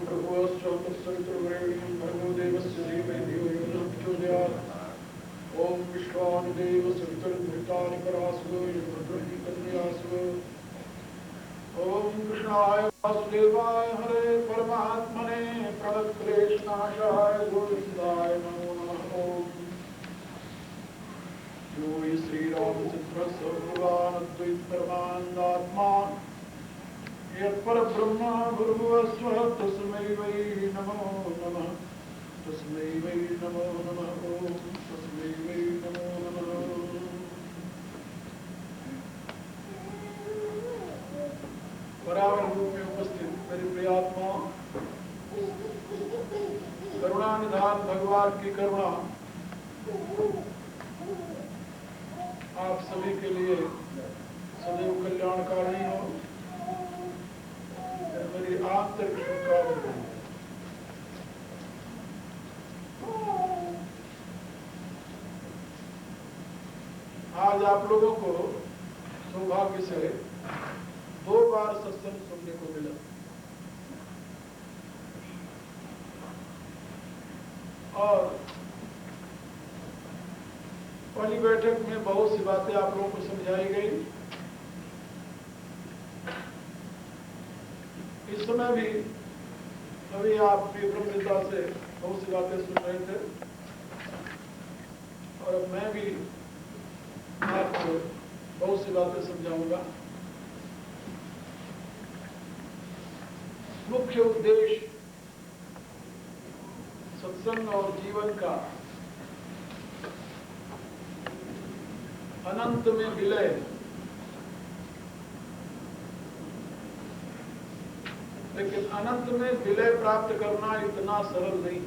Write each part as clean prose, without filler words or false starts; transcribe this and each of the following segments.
भर्गोऽस्य तत्सवितुर्वरेण्यं भर्गो देवस्य धीमहि धियो यो नः प्रचोदयात्। ॐ विश्वानुदेव सवितुर्भृतानि परासुरो भद्रं कन्यासुरो। ॐ कृष्णाय वासुदेवाय हरे परमात्मने प्रणतक्लेशनाशाय गोविन्दाय नमो नमः। यो हि श्रीरामचन्द्रस्य भगवान् अद्वैतपरमानन्दात्मा यत्परब्रह्म भूर्भुवस्सुः तस्मै वै नमो नमः। तस्मै वै नमो नमः। ॐ तस्मै वै नमो नमः। बराबर रूप में उपस्थित मेरी प्रियात्मा, करुणा निधान भगवान की करुणा आप सभी के लिए सदैव कल्याणकारी हो। मेरी आंतरिक शुभकामना। आज आप लोगों को सौभाग्य से 2 बार सत्संग सुनने को मिला। और पहली बैठक में बहुत सी बातें आप लोगों को समझाई गई। इस समय भी अभी आप ब्रह्मविद्या से बहुत सी बातें सुन रहे थे और अब मैं भी आपको बहुत सी बातें समझाऊंगा। मुख्य उद्देश्य सत्संग और जीवन का अनंत में विलय, लेकिन अनंत में विलय प्राप्त करना इतना सरल नहीं,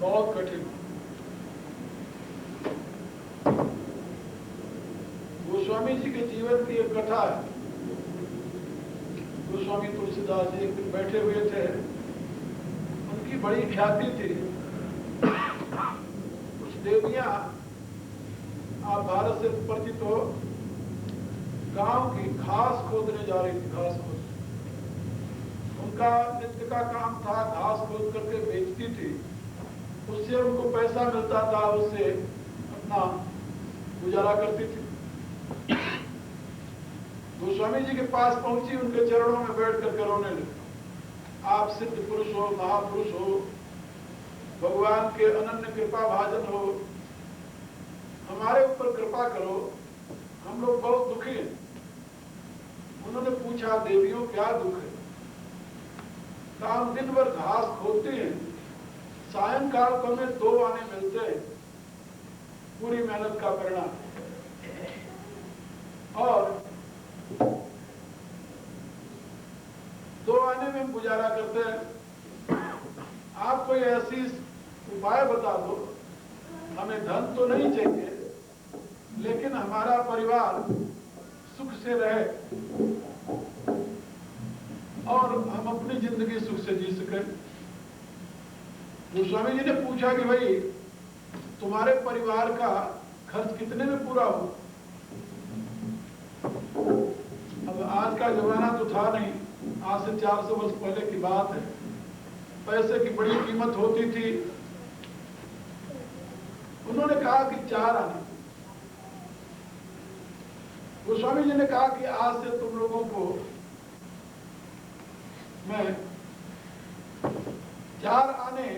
बहुत कठिन। गोस्वामी जी के जीवन की एक कथा है। गोस्वामी तुलसीदास जी एक दिन बैठे हुए थे, उनकी बड़ी ख्याति थी। कुछ देवियां, आप भारत से परिचित हो, गांव की घास खोदने जा रही थी। घास खोद, उनका नित्य का काम था, घास खोद करके बेचती थी, उससे उनको पैसा मिलता था, उससे अपना गुजारा करती थी। गोस्वामी जी के पास पहुंची, उनके चरणों में बैठ करके रोने लगी। आप सिद्ध पुरुष हो, महापुरुष हो, भगवान के अनन्य कृपा भाजन हो, हमारे ऊपर कृपा करो, हम लोग बहुत दुखी हैं। उन्होंने पूछा, देवियों क्या दुख है? हम दिन भर घास खोदते हैं, सायंकाल को हमें 2 आने मिलते हैं, पूरी मेहनत का परिणाम। और 2 आने में हम गुजारा करते हैं। आप कोई ऐसी उपाय बता दो, हमें धन तो नहीं चाहिए, लेकिन हमारा परिवार सुख से रहे और हम अपनी जिंदगी सुख से जी सकें। गोस्वामी जी ने पूछा कि भाई तुम्हारे परिवार का खर्च कितने में पूरा हो? अब आज का जमाना तो था नहीं, आज से 400 वर्ष पहले की बात है। पैसे की बड़ी कीमत होती थी। उन्होंने कहा कि 4 आने। गोस्वामी जी ने कहा कि आज से तुम लोगों को मैं 4 आने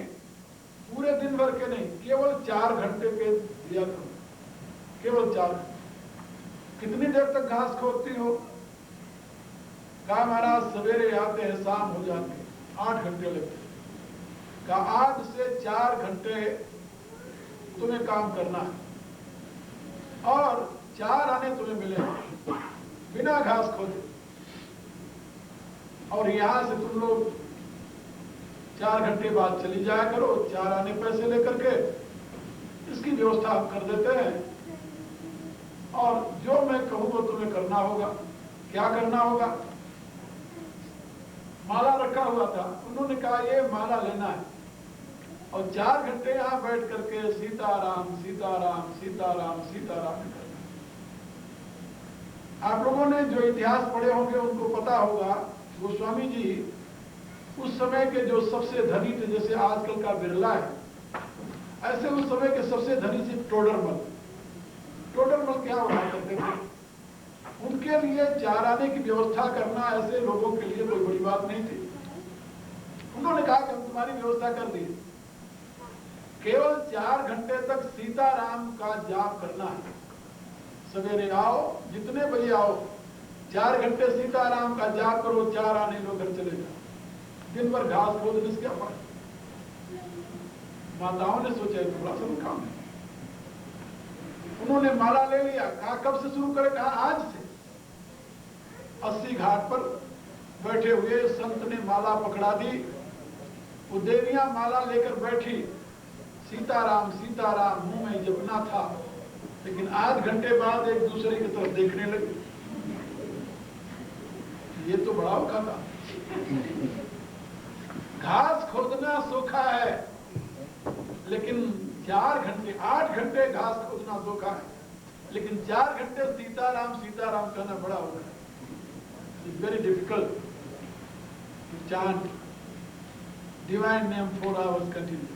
पूरे दिन भर के नहीं, केवल 4 घंटे के दिया करो, केवल 4। कितनी देर तक घास खोदती हो? कहा महाराज सवेरे आते हैं, शाम हो जाते हैं, 8 घंटे लगते हैं। कहा आज से 4 घंटे तुम्हें काम करना है और 4 आने तुम्हें मिलेंगे बिना घास खोदे। और यहां से तुम लोग 4 घंटे बाद चली जाया करो, 4 आने पैसे लेकर के। इसकी व्यवस्था हम कर देते हैं और जो मैं कहूँगा तुम्हें करना होगा। क्या करना होगा? माला रखा हुआ था, उन्होंने कहा ये माला लेना है और 4 घंटे यहां बैठ करके सीताराम सीताराम सीताराम सीताराम करना। आप लोगों ने जो इतिहास पढ़े होंगे उनको पता होगा, गोस्वामी जी उस समय के जो सबसे धनी थे, जैसे आजकल का बिरला है, ऐसे उस समय के सबसे धनी थे टोडरमल। टोडरमल क्या हुआ करते थे, उनके लिए चाराने की व्यवस्था करना ऐसे लोगों के लिए कोई बड़ी बात नहीं थी। उन्होंने कहा कि हम तुम्हारी व्यवस्था कर दी, केवल 4 घंटे तक सीताराम का जाप करना है। सवेरे आओ, जितने बजे आओ, 4 घंटे सीताराम का जाप करो, 4 आने लो, घर चले जाओ। दिन भर घास खोदने से क्या फर्क। माताओं ने सोचा थोड़ा सा काम है। उन्होंने माला ले लिया, कहा कब से शुरू करें, कहा आज से। 80 घाट पर बैठे हुए संत ने माला पकड़ा दी, वो देवियां माला लेकर बैठी, सीताराम सीताराम मुंह में जपना था, लेकिन आध घंटे बाद एक दूसरे की तरफ देखने लगे। ये तो बड़ा औखा था। घास खोदना सोखा है, लेकिन 4 घंटे 8 घंटे घास खोदना सोखा है, लेकिन 4 घंटे सीताराम सीताराम कहना बड़ा होगा। It's very difficult to chant divine name 4 hours continue.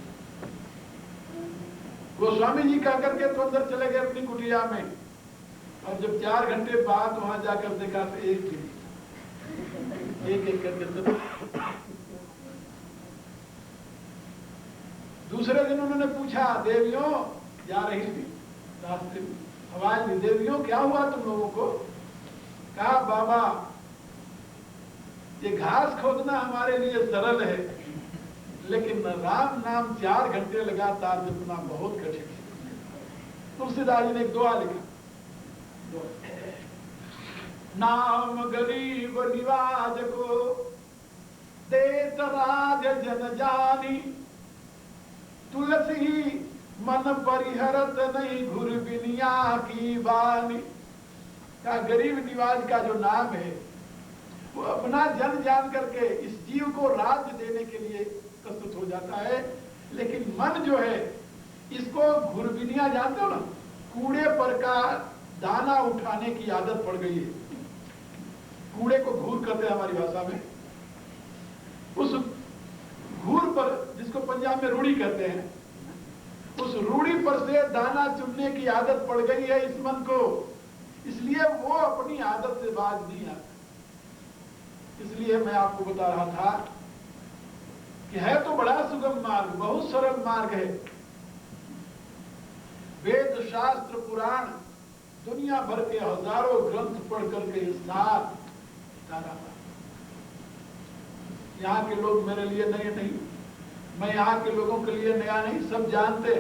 Goswami ji कह करके तो अंदर चले गए अपनी कुटिया में, और जब 4 घंटे बाद वहां जाकर देखा तो एक करके सब। दूसरे दिन उन्होंने पूछा, देवियों जा रही थी रास्ते में, आवाज दी, देवियों क्या हुआ तुम लोगों को। कहा बाबा ये घास खोदना हमारे लिए सरल है, लेकिन राम नाम 4 घंटे लगातार जपना बहुत कठिन है। तुलसीदास जी ने एक दुआ लिखा, नाम गरीब निवाज को देत राज जन जानी, तुलसी मन परिहरत नहीं घुर बिनिया की बानी। क्या गरीब निवाज का जो नाम है वो अपना जन जान करके इस जीव को राज्य देने के लिए प्रस्तुत हो जाता है, लेकिन मन जो है इसको घुरबिनिया, जानते हो ना, कूड़े पर का दाना उठाने की आदत पड़ गई है। कूड़े को घूर कहते हैं हमारी भाषा में। उस घूर पर, जिसको पंजाब में रूढ़ी कहते हैं, उस रूढ़ी पर से दाना चुनने की आदत पड़ गई है इस मन को, इसलिए वो अपनी आदत से बाज नहीं आता। इसलिए मैं आपको बता रहा था कि है तो बड़ा सुगम मार्ग, बहुत सरल मार्ग है। वेद शास्त्र पुराण दुनिया भर के हजारों ग्रंथ पढ़ करके साथ सारा। यहाँ के लोग मेरे लिए नए नहीं, मैं यहाँ के लोगों के लिए नया नहीं, सब जानते।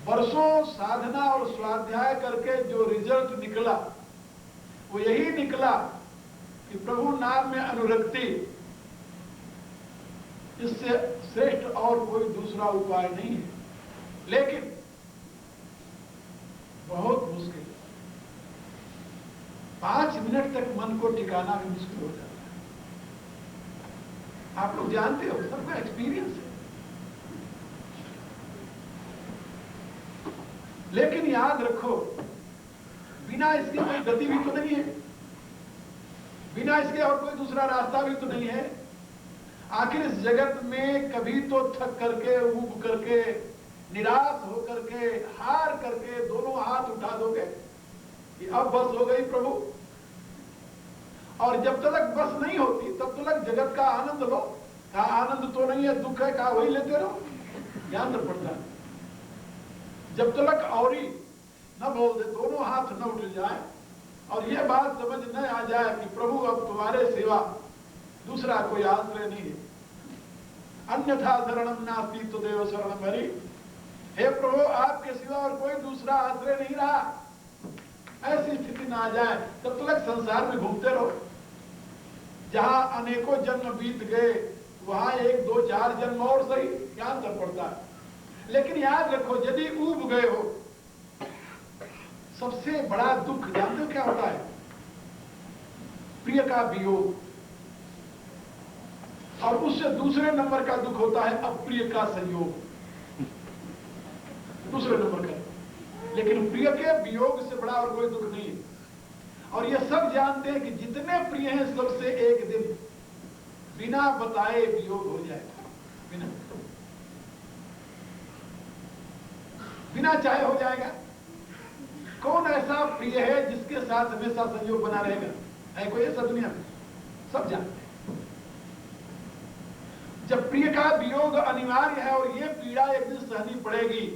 वर्षों साधना और स्वाध्याय करके जो रिजल्ट निकला वो यही निकला कि प्रभु नाम में अनुरक्ति, इससे श्रेष्ठ और कोई दूसरा उपाय नहीं है। लेकिन बहुत मुश्किल, 5 मिनट तक मन को टिकाना भी मुश्किल हो जाता है। आप लोग जानते हो, सबका एक्सपीरियंस है। लेकिन याद रखो, बिना इसके कोई गति भी तो नहीं है, बिना इसके और कोई दूसरा रास्ता भी तो नहीं है। आखिर इस जगत में कभी तो थक करके, ऊब करके, निराश होकर के, हार करके दोनों हाथ उठा दोगे कि अब बस हो गई प्रभु। और जब तक बस नहीं होती तब तक जगत का आनंद लो। कहा आनंद तो नहीं है, दुख है, कहा वही लेते रहो, ज्ञान तो पड़ता है। जब तक औरी न बोल दे, दोनों हाथ न उठ जाए और ये बात समझ न आ जाए कि प्रभु अब तुम्हारे सिवा दूसरा कोई आश्रय नहीं है। अन्यथा शरणम नास्ति तदेव शरणम हरि। हे प्रभु, आपके सिवा और कोई दूसरा आश्रय नहीं रहा, ऐसी स्थिति ना आ जाए तब तक संसार में घूमते रहो। जहां अनेकों जन्म बीत गए वहां 1, 2, 4 जन्म और सही, क्या अंतर पड़ता है। लेकिन याद रखो, यदि ऊब गए हो, सबसे बड़ा दुख जानते हो क्या होता है? प्रिय का वियोग। और उससे दूसरे नंबर का दुख होता है अप्रिय का संयोग, दूसरे नंबर का। लेकिन प्रिय के वियोग से बड़ा और कोई दुख नहीं है। और ये सब जानते हैं कि जितने प्रिय हैं सबसे एक दिन बिना बताए वियोग हो जाएगा, बिना चाहे हो जाएगा। कौन ऐसा प्रिय है जिसके साथ हमेशा संयोग बना रहेगा? है कोई ऐसा दुनिया में? सब जानते हैं। जब प्रिय का वियोग अनिवार्य है और ये पीड़ा एक दिन सहनी पड़ेगी,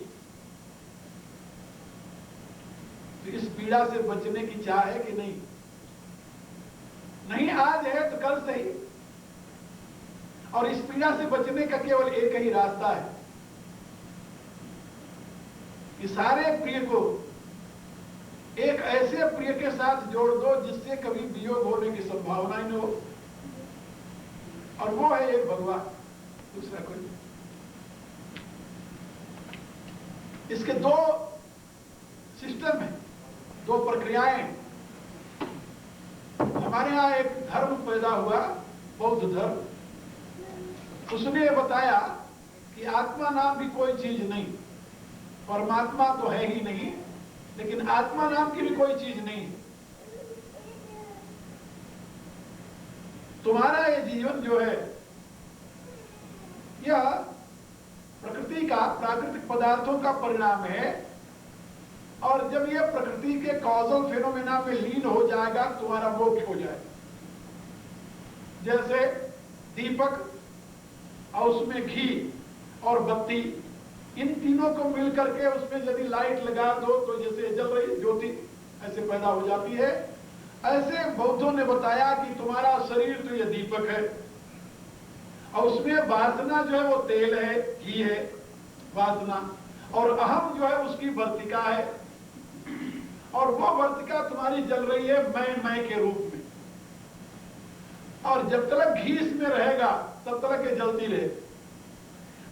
तो इस पीड़ा से बचने की चाह है कि नहीं? नहीं आज है तो कल सही। और इस पीड़ा से बचने का केवल एक ही रास्ता है कि सारे प्रिय को एक ऐसे प्रिय के साथ जोड़ दो जिससे कभी वियोग होने की संभावना ही न हो, और वो है एक भगवान, दूसरा कोई। इसके दो सिस्टम है, दो प्रक्रियाएं। हमारे यहां एक धर्म पैदा हुआ, बौद्ध धर्म। उसने बताया कि आत्मा नाम भी कोई चीज नहीं, परमात्मा तो है ही नहीं, लेकिन आत्मा नाम की भी कोई चीज नहीं। तुम्हारा ये जीवन जो है यह प्रकृति का, प्राकृतिक पदार्थों का परिणाम है, और जब यह प्रकृति के कॉजल फेनोमेना में लीन हो जाएगा तुम्हारा मोक्ष हो जाएगा। जैसे दीपक और उसमें घी और बत्ती, इन तीनों को मिलकर के उसमें यदि लाइट लगा दो तो जैसे जल रही ज्योति ऐसे पैदा हो जाती है। ऐसे बौद्धों ने बताया कि तुम्हारा शरीर तो ये दीपक है, और उसमें वासना जो है वो तेल है, घी है वासना, और अहम जो है उसकी वर्तिका है, और वो वर्तिका तुम्हारी जल रही है मैं के रूप में। और जब तक घी इसमें रहेगा तब तक ये जलती रहे।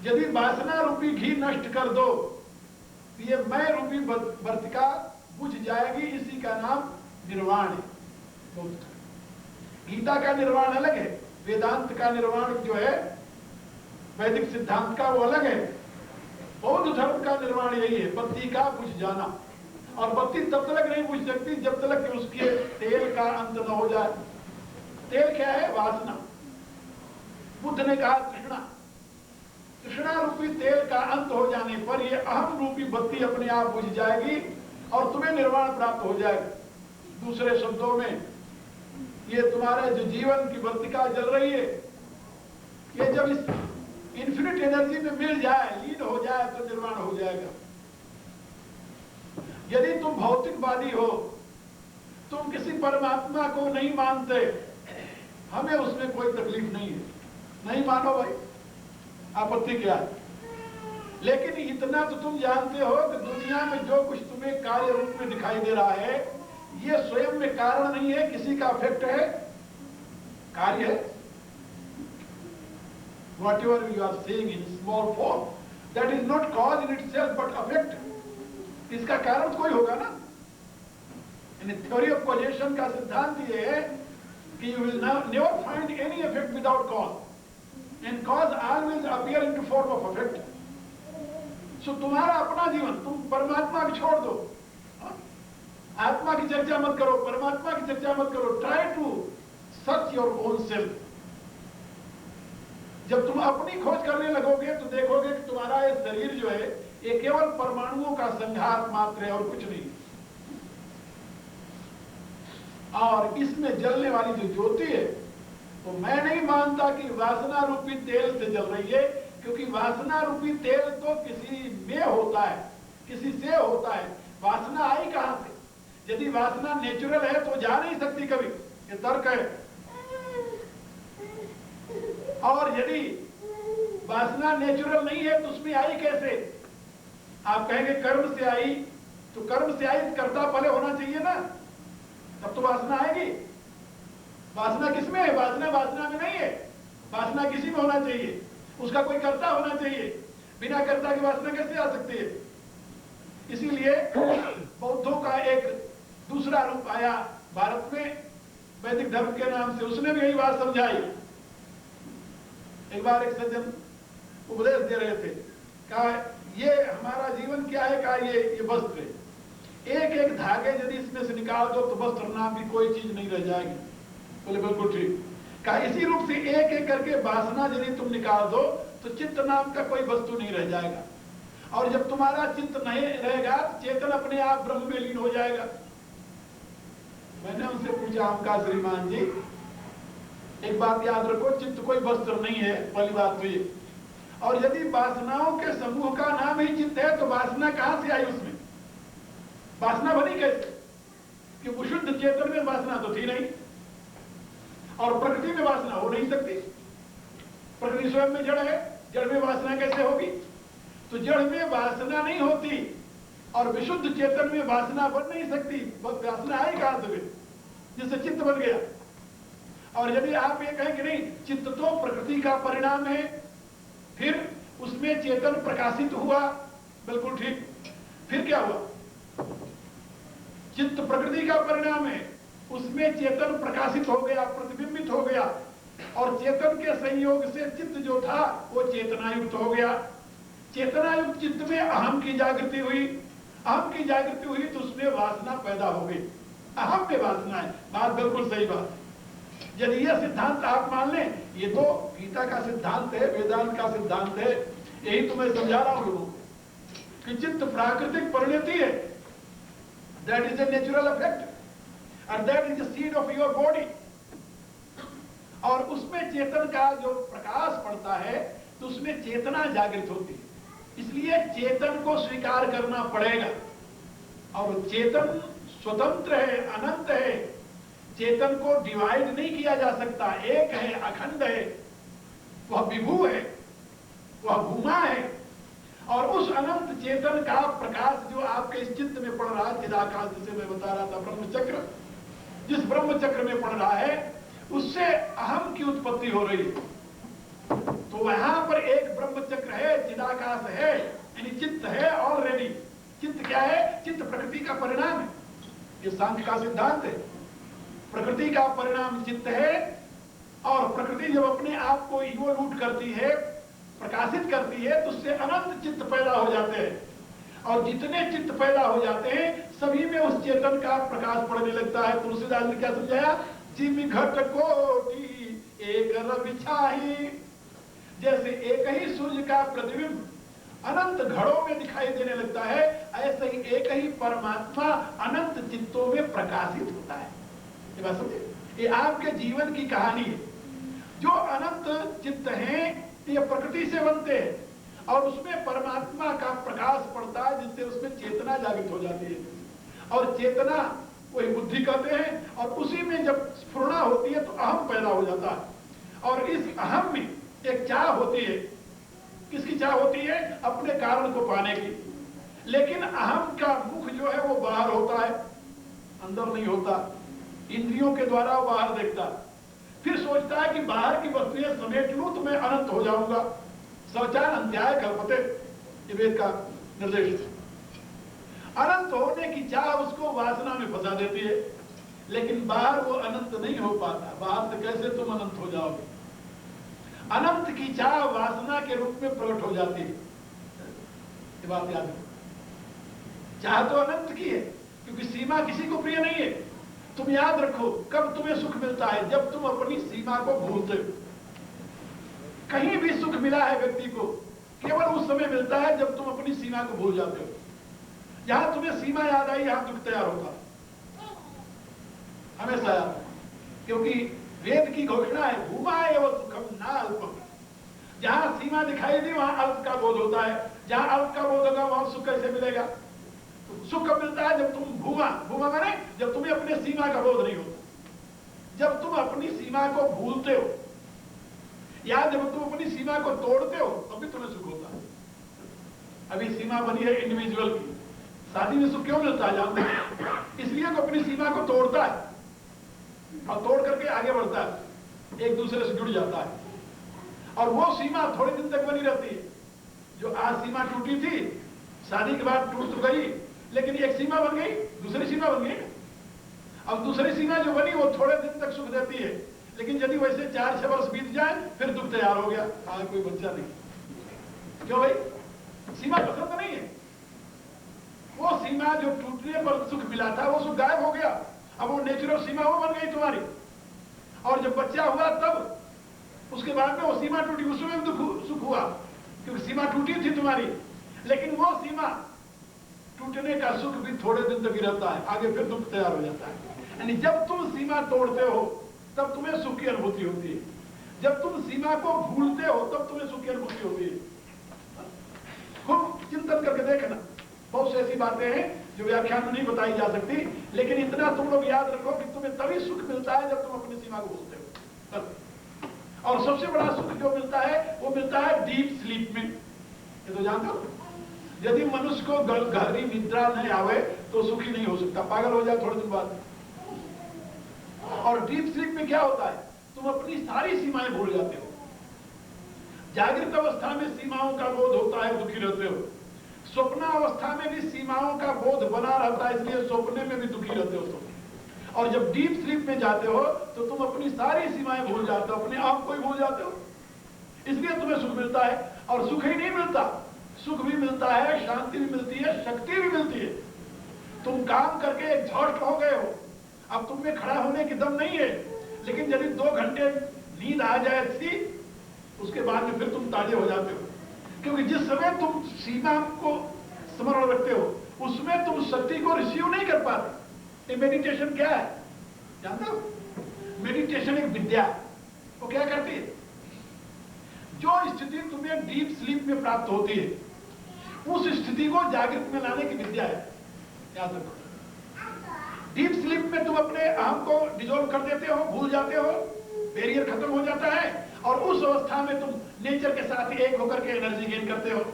यदि वासना रूपी घी नष्ट कर दो तो ये मैं रूपी वर्तिका बुझ जाएगी। इसी का नाम निर्वाण है। गीता का निर्वाण अलग है, वेदांत का निर्वाण जो है वैदिक सिद्धांत का वो अलग है। बौद्ध धर्म का निर्वाण यही है, बत्ती का बुझ जाना। और बत्ती तब तक नहीं बुझ सकती जब तक कि उसके तेल का अंत न हो जाए। तेल क्या है? वासना। बुद्ध ने कहा तृष्णा। तृष्णा रूपी तेल का अंत हो जाने पर यह अहम रूपी बत्ती अपने आप बुझ जाएगी और तुम्हें निर्वाण प्राप्त हो जाएगा। दूसरे शब्दों में ये तुम्हारे जो जीवन की वर्तिका जल रही है, ये जब इस इन्फिनिट एनर्जी में मिल जाए, लीन हो जाए, तो निर्वाण हो जाएगा। यदि तुम भौतिकवादी हो, तुम किसी परमात्मा को नहीं मानते, हमें उसमें कोई तकलीफ नहीं है, नहीं मानो भाई, आपत्ति क्या है। लेकिन इतना तो तुम जानते हो कि दुनिया में जो कुछ तुम्हें कार्य रूप में दिखाई दे रहा है, ये स्वयं में कारण नहीं है, किसी का अफेक्ट है, कार्य है। Whatever you are seeing in small form, that is not cause in itself but effect. इसका कारण कोई होगा ना। इन थ्योरी ऑफ कॉजेशन का सिद्धांत ये है कि you will never find any effect without cause, and cause always appear into form of effect. So तुम्हारा अपना जीवन, तुम परमात्मा को छोड़ दो, आत्मा की चर्चा मत करो, परमात्मा की चर्चा मत करो। Try to search your own self. जब तुम अपनी खोज करने लगोगे तो देखोगे कि तुम्हारा ये शरीर जो है ये केवल परमाणुओं का संघात मात्र है और कुछ नहीं। और इसमें जलने वाली जो ज्योति है, तो मैं नहीं मानता कि वासना रूपी तेल से जल रही है, क्योंकि वासना रूपी तेल तो किसी में होता है, किसी से होता है। वासना आई कहां से? यदि वासना नेचुरल है तो जा नहीं सकती कभी, ये तर्क है। और यदि वासना नेचुरल नहीं है तो उसमें आई कैसे? आप कहेंगे कर्म से आई, तो कर्म से आई कर्ता पहले होना चाहिए ना, तब तो वासना आएगी। वासना किसमें है? वासना वासना में नहीं है, वासना किसी में होना चाहिए, उसका कोई कर्ता होना चाहिए। बिना कर्ता की वासना कैसे आ सकती है? इसीलिए बौद्धों का एक दूसरा रूप आया भारत में वैदिक धर्म के नाम से, उसने भी यही बात समझाई। एक बार एक सज्जन उपदेश दे रहे थे, कहा ये हमारा जीवन क्या है? कहा ये वस्त्र है, एक एक धागे यदि इसमें से निकाल दो तो वस्त्र नाम की कोई चीज नहीं रह जाएगी। बोले बिल्कुल ठीक। का इसी रूप से एक एक करके वासना यदि तुम निकाल दो तो चित्त नाम का कोई वस्तु नहीं रह जाएगा। और जब तुम्हारा चित्त नहीं रहेगा तो चेतन अपने आप ब्रह्म में लीन हो जाएगा। मैंने उनसे पूछा, उनका श्रीमान जी एक बात याद रखो, चित्त कोई वस्त्र नहीं है, पहली बात तो ये। और यदि वासनाओं के समूह का नाम ही चित्त है तो वासना कहां से आई उसमें? वासना बनी कैसे? कि शुद्ध चेतन में वासना तो थी नहीं, और प्रकृति में वासना हो नहीं सकती। प्रकृति स्वयं में जड़ है, जड़ में वासना कैसे होगी? तो जड़ में वासना नहीं होती और विशुद्ध चेतन में वासना बन नहीं सकती। वासना आई कहां से जिससे चित्त बन गया? और यदि आप ये कहें कि नहीं, चित्त तो प्रकृति का परिणाम है, फिर उसमें चेतन प्रकाशित हुआ, बिल्कुल ठीक। फिर क्या हुआ? चित्त प्रकृति का परिणाम है, उसमें चेतन प्रकाशित हो गया, प्रतिबिंबित हो गया, और चेतन के संयोग से चित्त जो था वो चेतनायुक्त हो गया। चेतनायुक्त चित्त में अहम की जागृति हुई, अहम की जागृति हुई तो उसमें वासना पैदा हो गई। अहम में वासना है, बात बिल्कुल सही बात। यदि यह सिद्धांत आप मान लें, ये तो गीता का सिद्धांत है, वेदांत का सिद्धांत है, यही तो मैं समझा रहा हूं लोगों को कि चित्त प्राकृतिक परिणति है, that is a natural effect और that is the seed of your body. और उसमें चेतन का जो प्रकाश पड़ता है तो उसमें चेतना जागृत होती है, इसलिए चेतन को स्वीकार करना पड़ेगा। और चेतन स्वतंत्र है, अनंत है, चेतन को डिवाइड नहीं किया जा सकता, एक है, अखंड है, वह विभू है, वह भूमा है। और उस अनंत चेतन का प्रकाश जो आपके इस चित्त में पड़ रहा है, चिदाकाश जिसे मैं बता रहा था, ब्रह्मचक्र, जिस ब्रह्मचक्र में पड़ रहा है उससे अहम की उत्पत्ति हो रही है। तो वहां पर एक ब्रह्मचक्र है, चिदाकाश है, यानी चित्त है ऑलरेडी। चित्त क्या है? चित्त प्रकृति का परिणाम है, ये सांख्य का सिद्धांत है। प्रकृति का परिणाम चित्त है, और प्रकृति जब अपने आप को इवोल्यूट करती है, प्रकाशित करती है, तो उससे अनंत चित्त पैदा हो जाते हैं। और जितने चित्त पैदा हो जाते हैं सभी में उस चेतन का प्रकाश पड़ने लगता है। तुलसीदास ने क्या समझाया? जिमि घट कोटि एक रवि छाई, जैसे एक ही सूर्य का प्रतिबिंब अनंत घड़ों में दिखाई देने लगता है, ऐसे ही एक ही परमात्मा अनंत चित्तों में प्रकाशित होता है। ये बात समझे? ये आपके जीवन की कहानी है। जो अनंत चित्त हैं ये प्रकृति से बनते हैं और उसमें परमात्मा का प्रकाश पड़ता है, जिससे उसमें चेतना जागृत हो जाती है। और चेतना वही बुद्धि कहते हैं, और उसी में जब स्फुरणा होती है तो अहम पैदा हो जाता है। और इस अहम में एक चाह होती है। किसकी चाह होती है? अपने कारण को पाने की। लेकिन अहम का मुख जो है वो बाहर होता है, अंदर नहीं होता। इंद्रियों के द्वारा वो बाहर देखता, फिर सोचता है कि बाहर की वस्तुएं समेट लूं तो मैं अनंत हो जाऊंगा। शौचान अंत्याय कल्पते, ये वेद का निर्देश। अनंत होने की चाह उसको वासना में फंसा देती है, लेकिन बाहर वो अनंत नहीं हो पाता। बाहर से कैसे तुम अनंत हो जाओगे? अनंत की चाह वासना के रूप में प्रकट हो जाती है। ये बात याद है। चाह तो अनंत की है, क्योंकि सीमा किसी को प्रिय नहीं है। तुम याद रखो, कब तुम्हें सुख मिलता है? जब तुम अपनी सीमा को भूलते हो। कहीं भी सुख मिला है व्यक्ति को केवल उस समय मिलता है जब तुम अपनी सीमा को भूल जाते हो। जहां तुम्हें सीमा याद आई, यहां दुख तैयार होता है, हमेशा याद। क्योंकि वेद की घोषणा है, भूमा एवं सुखम ना अल्पम। जहां सीमा दिखाई दी वहां अल्प का बोध होता है। जहां अल्प का बोध होगा वहां सुख कैसे मिलेगा? सुख कब मिलता है? जब तुम भूमा माने जब तुम्हें अपने सीमा का बोध नहीं होता, जब तुम अपनी सीमा को भूलते हो, या जब तुम अपनी सीमा को तोड़ते हो, तभी तुम्हें सुख होता है। अभी सीमा बनी है इंडिविजुअल की। शादी में सुख क्यों मिलता है जानते हैं? इसलिए तो अपनी सीमा को तोड़ता है और तोड़ करके आगे बढ़ता है, एक दूसरे से जुड़ जाता है। और वो सीमा थोड़े दिन तक बनी रहती है। जो आज सीमा टूटी थी, शादी के बाद टूट तो गई, लेकिन एक सीमा बन गई, दूसरी सीमा बन गई। अब दूसरी सीमा जो बनी वो थोड़े दिन तक सुख देती है, लेकिन यदि वैसे 4-6 वर्ष बीत जाए फिर दुख तैयार हो गया। हाँ, कोई बच्चा नहीं। क्यों भाई? सीमा पसंद नहीं है। वो सीमा जो टूटने पर सुख मिला था वो सुख गायब हो गया। अब वो नेचुरल सीमा वो बन गई तुम्हारी। और जब बच्चा हुआ तब उसके बाद में वो सीमा टूटी, उसमें भी सुख हुआ क्योंकि सीमा टूटी थी तुम्हारी, लेकिन वो सीमा टूटने का सुख भी थोड़े दिन तक ही रहता है, आगे फिर दुख तैयार हो जाता है। यानी जब तुम सीमा तोड़ते हो तब तुम्हें सुख की अनुभूति होती है, जब तुम सीमा को भूलते हो तब तुम्हें सुख की अनुभूति होती है। खूब चिंतन करके देखना, बहुत सी ऐसी बातें हैं जो व्याख्यान में नहीं बताई जा सकती, लेकिन इतना तुम लोग याद रखो कि तुम्हें तभी सुख मिलता है जब तुम अपनी सीमा को भूलते हो। और सबसे बड़ा सुख जो मिलता है वो मिलता है डीप स्लीप में। ये तो जानते हो, यदि मनुष्य को गहरी निद्रा नहीं आवे तो सुखी नहीं हो सकता, पागल हो जाए थोड़े दिन बाद। और डीप स्लीप में क्या होता है, तुम अपनी सारी सीमाएं भूल जाते हो। जागृत अवस्था में सीमाओं का बोध होता है, दुखी रहते हो। स्वप्न अवस्था में भी सीमाओं का बोध बना रहता है, इसलिए स्वप्ने में भी दुखी रहते हो तुम। और जब डीप स्लीप में जाते हो तो तुम अपनी सारी सीमाएं भूल जाते हो, अपने आप को ही भूल जाते हो, इसलिए तुम्हें सुख मिलता है। और सुख ही नहीं मिलता, सुख भी मिलता है, शांति भी मिलती है, शक्ति भी मिलती है। तुम काम करके एग्जॉस्ट हो गए हो, अब तुम में खड़ा होने की दम नहीं है, लेकिन यदि 2 घंटे नींद आ जाए थी, उसके बाद में फिर तुम ताजे हो जाते हो, क्योंकि जिस समय तुम सीमा को स्मरण रखते हो उसमें तुम शक्ति को रिसीव नहीं कर पाते। ये मेडिटेशन क्या है जानते हो? मेडिटेशन एक विद्या, वो क्या करती है, जो स्थिति तुम्हें डीप स्लीप में प्राप्त होती है उस स्थिति को जागृत में लाने की विद्या है, याद रखो। डीप स्लीप में तुम अपने अहम को डिसॉल्व कर देते हो, भूल जाते हो, बैरियर खत्म हो जाता है, और उस अवस्था में तुम नेचर के साथ एक होकर के एनर्जी गेन करते हो।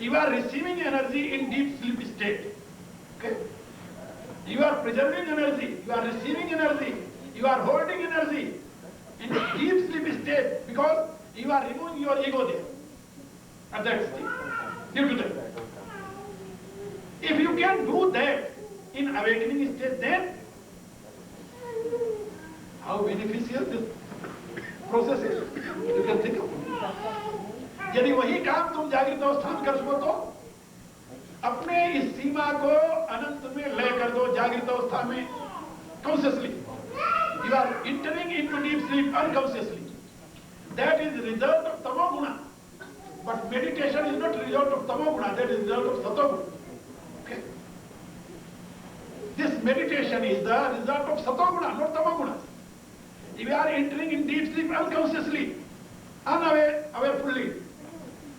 You are receiving energy in deep sleep state, okay? You are preserving energy, you are receiving energy, you are holding energy in deep sleep state because you are removing your ego there at that state, due to that. If you can do that in awakening state, then how beneficial this process is, you can think of it. यदि वही काम तुम जागृत अवस्था में कर सको तो अपने इस सीमा को अनंत में लय कर दो। जागृत अवस्था में consciously you are entering into deep sleep unconsciously. That is the result of tamoguna. But meditation is not result of tamoguna, that is result of satoguna. Okay? This meditation is the result of satoguna, not tamoguna. If you are entering in deep sleep unconsciously, awarefully,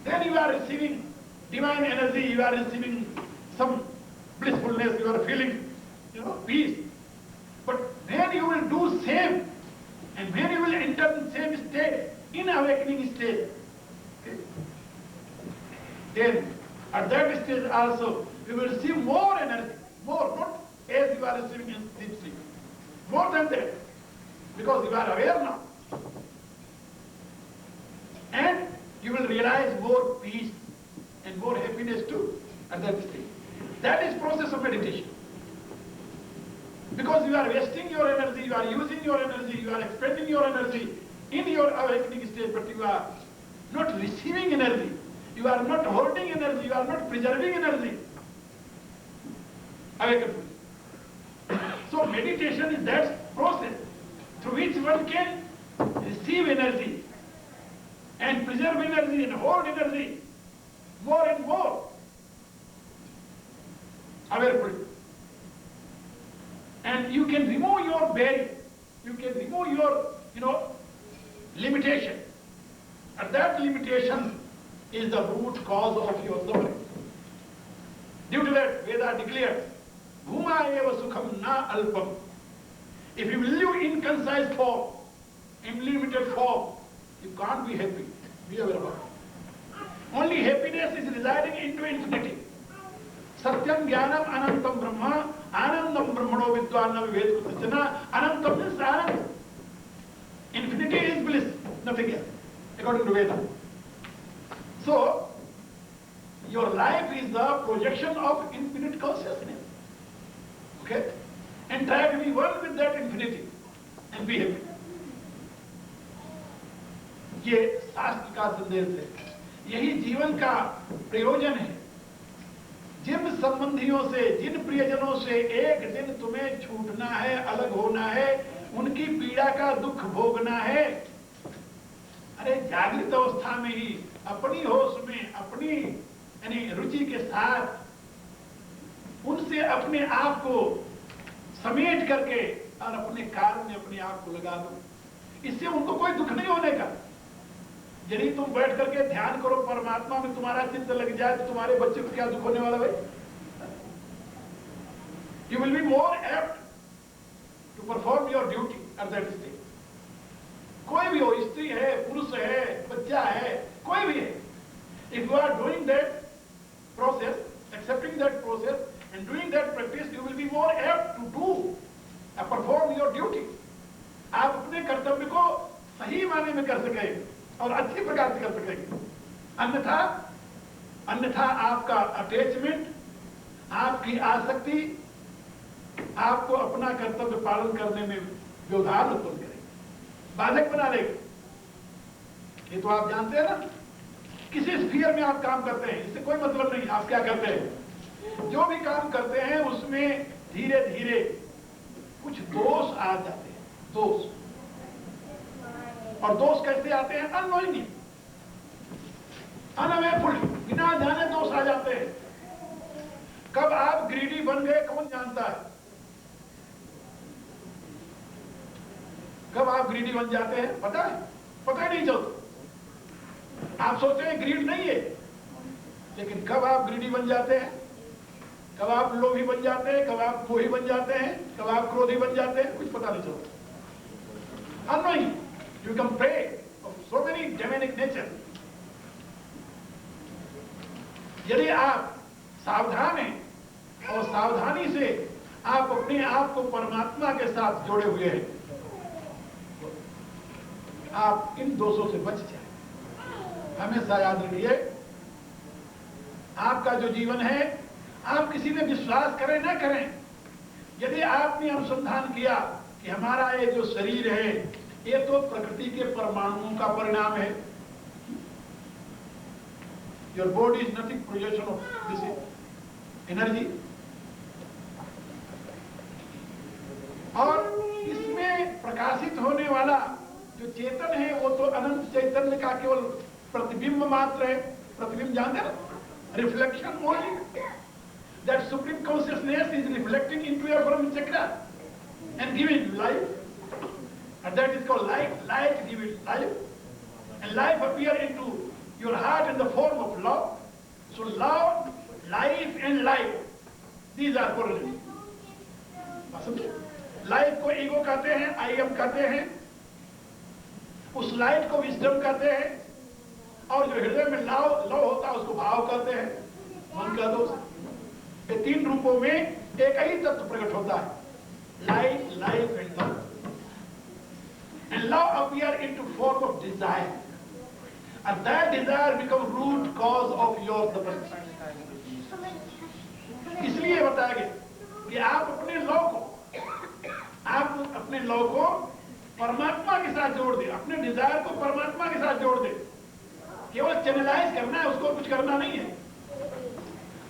then you are receiving divine energy, you are receiving some blissfulness, you are feeling, peace. But when you will do same, and when you will enter in same state, in awakening state, okay, then at that stage also you will receive more energy, more, not as you are receiving in deep sleep, more than that, because you are aware now, and you will realize more peace and more happiness too at that stage. That is process of meditation. Because you are wasting your energy, you are using your energy, you are expending your energy in your awakening state, but you are not receiving energy, you are not holding energy, you are not preserving energy. Awakening. So meditation is that process through which one can receive energy and preserve energy and hold energy more and more awarefully. And you can remove your barrier, you can remove your, limitation. And that limitation is the root cause of your suffering. Due to that, Veda declared, Bhuma eva sukham na alpam. If you live in concise form, in limited form, you can't be happy. Be aware about it. Only happiness is residing into infinity. Satyam Jnanam Anantam Brahma, Anandam Brahmano Vidvana Vived Kutasana, Anantam means Anand. Infinity is bliss, nothing else, according to Veda. So, your life is the projection of infinite consciousness. Okay? And try to be one with that infinity and be happy. ये शास्त्र का संदेश है, यही जीवन का प्रयोजन है। जिन संबंधियों से, जिन प्रियजनों से एक दिन तुम्हें छूटना है, अलग होना है, उनकी पीड़ा का दुख भोगना है। अरे जागृत अवस्था में ही अपनी होश में, अपनी यानी रुचि के साथ उनसे अपने आप को समेट करके और अपने कार्य में अपने आप को लगा दो। इससे उनको कोई दुख नहीं होने का। यदि तुम बैठ करके ध्यान करो, परमात्मा में तुम्हारा चित्त लग जाए, तो तुम्हारे बच्चे को क्या दुख होने वाला भाई? You will be more apt to perform your duty at that stage. कोई भी हो, स्त्री है, पुरुष है, बच्चा है, कोई भी है, if you are doing that process, accepting that process and doing that practice, you will be more apt to do and perform your duty. आप अपने कर्तव्य को सही माने में कर सकेंगे और अच्छी प्रकार से कर सकेंगे। अन्यथा आपका अटैचमेंट, आपकी आसक्ति आपको अपना कर्तव्य पालन करने में व्यवधान उत्पन्न करेगी, बाधक बना लेगी। ये तो आप जानते हैं ना, किसी स्फीयर में आप काम करते हैं, इससे कोई मतलब नहीं। आप क्या करते हैं, जो भी काम करते हैं उसमें धीरे धीरे कुछ दोष आ जाते हैं। दोष, और दोष कैसे आते हैं? अननोइंगली, अनअवेयरफुली, बिना जाने दोष आ जाते हैं। कब आप ग्रीडी बन गए कौन जानता है? कब आप ग्रीडी बन जाते हैं पता है? पता ही नहीं चलता। आप सोचते हैं ग्रीड नहीं है, लेकिन कब आप ग्रीडी बन जाते हैं, कब आप लोभी बन जाते हैं, कब आप मोही बन जाते हैं, कब आप क्रोधी बन जाते हैं, कुछ पता नहीं चलता। Unknowing, you become prey of so many demonic nature. यदि आप सावधान हैं और सावधानी से आप अपने आप को परमात्मा के साथ जोड़े हुए हैं, आप इन दोषों से बच जाए। हमेशा याद रखिए, आपका जो जीवन है, आप किसी में विश्वास करें ना करें, यदि आपने अनुसंधान किया कि हमारा ये जो शरीर है ये तो प्रकृति के परमाणुओं का परिणाम है, your body is nothing projection of this energy, और इसमें प्रकाशित होने वाला जो चेतन है वो तो अनंत चैतन्य का केवल प्रतिबिंब मात्र है। प्रतिबिंब जानते हैं, reflection only. That supreme consciousness is reflecting into your ब्रह्म चक्र and giving you life, and that is called light. Light giving life, and life appear into your heart in the form of love. So love, life and life, these are correlated. Life को ego कहते हैं, I am कहते हैं, उस light को wisdom कहते हैं, और जो हृदय में लव होता है उसको भाव कहते हैं, मन का दोष। ये तीन रूपों में एक ही तत्व प्रकट होता है, light, life and love. And love appear into form of desire, and that desire become root cause of your suffering. इसलिए बताया गया कि आप अपने लव को परमात्मा के साथ जोड़ दे, अपने डिजायर को परमात्मा के साथ जोड़ दे। केवल चैनलाइज करना है, उसको कुछ करना नहीं है।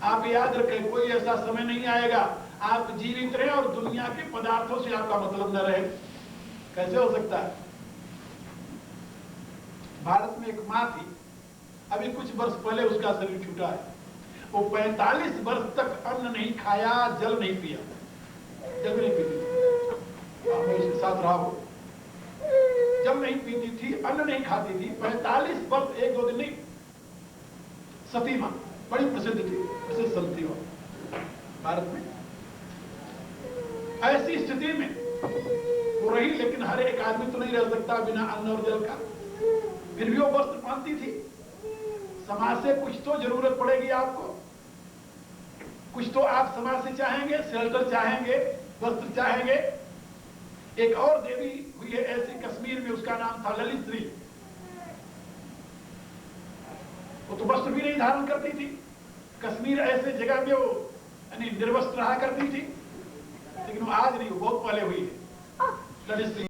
आप याद रखें, कोई ऐसा समय नहीं आएगा आप जीवित रहे और दुनिया के पदार्थों से आपका मतलब न रहे। कैसे हो सकता है? भारत में एक मां थी, अभी कुछ वर्ष पहले उसका शरीर छूटा है। वो 45 वर्ष तक अन्न नहीं खाया, जल नहीं पिया, जल नहीं पीती थी। मैं उसके साथ रहा हूं, जल नहीं पीती थी, अन्न नहीं खाती थी, 45 वर्ष, एक दो दिन नहीं। सती मां बड़ी प्रसिद्ध थी, प्रसिद्ध संत थी वो भारत में। ऐसी स्थिति में वो रही, लेकिन हर एक आदमी तो नहीं रह सकता बिना अन्न और जल का। फिर भी वो वस्त्र पहनती थी। समाज से कुछ तो जरूरत पड़ेगी आपको, कुछ तो आप समाज से चाहेंगे, शेल्टर चाहेंगे, वस्त्र चाहेंगे। एक और देवी हुई है ऐसी कश्मीर में, उसका नाम था ललित श्री। वो तो वस्त्र भी नहीं धारण करती थी। कश्मीर ऐसे जगह में वो निर्वस्त्र रहा करती थी, लेकिन वो आज नहीं, वो बहुत पहले हुई है ललित श्री।